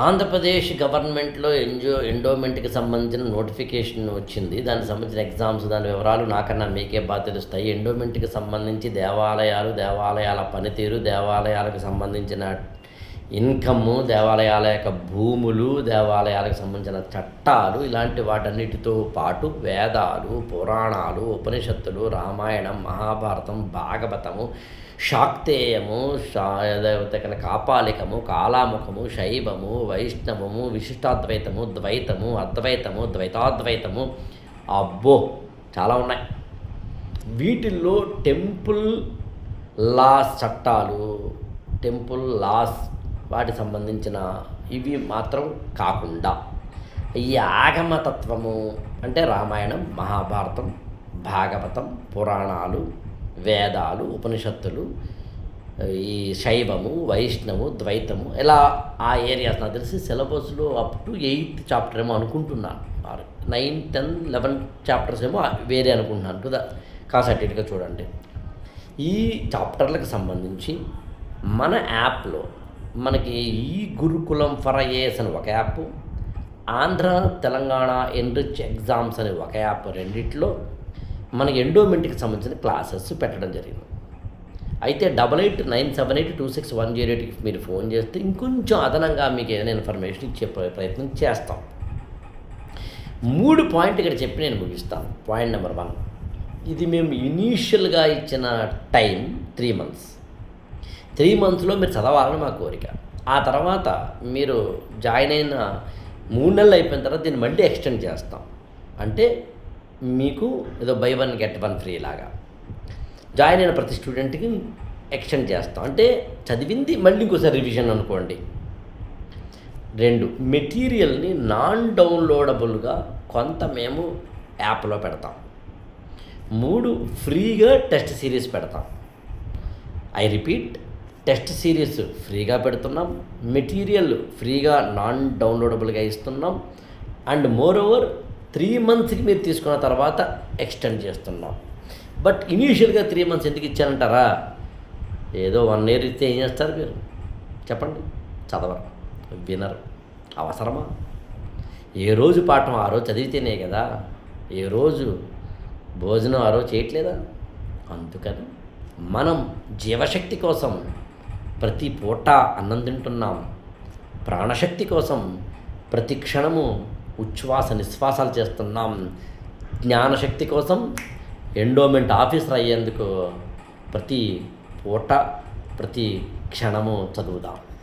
ఆంధ్రప్రదేశ్ గవర్నమెంట్లో ఎండోమెంట్కి సంబంధించిన నోటిఫికేషన్ వచ్చింది. దానికి సంబంధించిన ఎగ్జామ్స్, దాని వివరాలు నాకన్నా మీకే బాగా తెలుస్తాయి. ఎండోమెంట్కి సంబంధించి దేవాలయాల పనితీరు, దేవాలయాలకు సంబంధించిన ఇన్కము, దేవాలయాల యొక్క భూములు, దేవాలయాలకు సంబంధించిన చట్టాలు, ఇలాంటి వాటన్నిటితో పాటు వేదాలు, పురాణాలు, ఉపనిషత్తులు, రామాయణం, మహాభారతం, భాగవతము, శాక్తేయము, కాపాలికము, కాలాముఖము, శైవము, వైష్ణవము, విశిష్టాద్వైతము, ద్వైతము, అద్వైతము, ద్వైతాద్వైతము, అబ్బో చాలా ఉన్నాయి. వీటిల్లో టెంపుల్ లాస్ చట్టాలు, టెంపుల్ లాస్ వాటికి సంబంధించిన ఇవి మాత్రం కాకుండా ఈ ఆగమతత్వము అంటే రామాయణం, మహాభారతం, భాగవతం, పురాణాలు, వేదాలు, ఉపనిషత్తులు, ఈ శైవము, వైష్ణవు, ద్వైతము, ఇలా ఆ ఏరియాస్ నాకు తెలిసి సిలబస్లో అప్ టు 8th చాప్టర్ ఏమో అనుకుంటున్నాను. 9, 10, 11 చాప్టర్స్ ఏమో వేరే అనుకుంటున్నాను కదా. కాసటిగా చూడండి. ఈ చాప్టర్లకు సంబంధించి మన యాప్లో మనకి ఈ గురుకులం ఫర్ ఐఏఎస్ అని ఒక app, Andhra Telangana enrich exams అని ఒక యాప్, రెండిట్లో మనకి ఎండోమెంట్కి సంబంధించిన క్లాసెస్ పెట్టడం జరిగింది. అయితే 8897826108కి మీరు ఫోన్ చేస్తే ఇంకొంచెం అదనంగా మీకు ఏదైనా ఇన్ఫర్మేషన్ ఇచ్చే ప్రయత్నం చేస్తాం. 3 పాయింట్ ఇక్కడ చెప్పి నేను ముగిస్తాను. పాయింట్ నెంబర్ 1, ఇది మేము ఇనీషియల్గా ఇచ్చిన టైం 3 months. 3 monthsలో మీరు చదవాలని మా కోరిక. ఆ తర్వాత మీరు జాయిన్ అయిన 3 నెలలు అయిపోయిన తర్వాత దీన్ని మళ్ళీ ఎక్స్టెండ్ చేస్తాం. అంటే మీకు ఏదో బై 1 get 1 ఫ్రీ లాగా జాయిన్ అయిన ప్రతి స్టూడెంట్కి ఎక్స్టెండ్ చేస్తాం. అంటే చదివింది మళ్ళీ ఇంకోసారి రివిజన్ అనుకోండి. 2, మెటీరియల్ని నాన్ డౌన్లోడబుల్గా కొంత మేము యాప్లో పెడతాం. 3, ఫ్రీగా టెస్ట్ సిరీస్ పెడతాం. ఐ రిపీట్, టెస్ట్ సిరీస్ ఫ్రీగా పెడుతున్నాం, మెటీరియల్ ఫ్రీగా నాన్ డౌన్లోడబుల్గా ఇస్తున్నాం, అండ్ మోర్ ఓవర్ 3 monthsకి మీరు తీసుకున్న తర్వాత ఎక్స్టెండ్ చేస్తున్నాం. బట్ ఇనీషియల్గా 3 months ఎందుకు ఇచ్చారంటారా? ఏదో 1 year ఇస్తే ఏం చేస్తారు మీరు చెప్పండి? చదవరు, వినరు. అవసరమా? ఏ రోజు పాఠం ఆ రోజు చదివితేనే కదా. ఏ రోజు భోజనం ఆ రోజు చేయట్లేదా? అందుకని మనం జీవశక్తి కోసం ప్రతి పూట అన్నం తింటున్నాం. ప్రాణశక్తి కోసం ప్రతి క్షణము ఉచ్ఛ్వాస నిశ్వాసాలు చేస్తున్నాం. జ్ఞానశక్తి కోసం ఎండోమెంట్ ఆఫీసర్ అయ్యేందుకు ప్రతి పూట ప్రతి క్షణము చదువుదాం.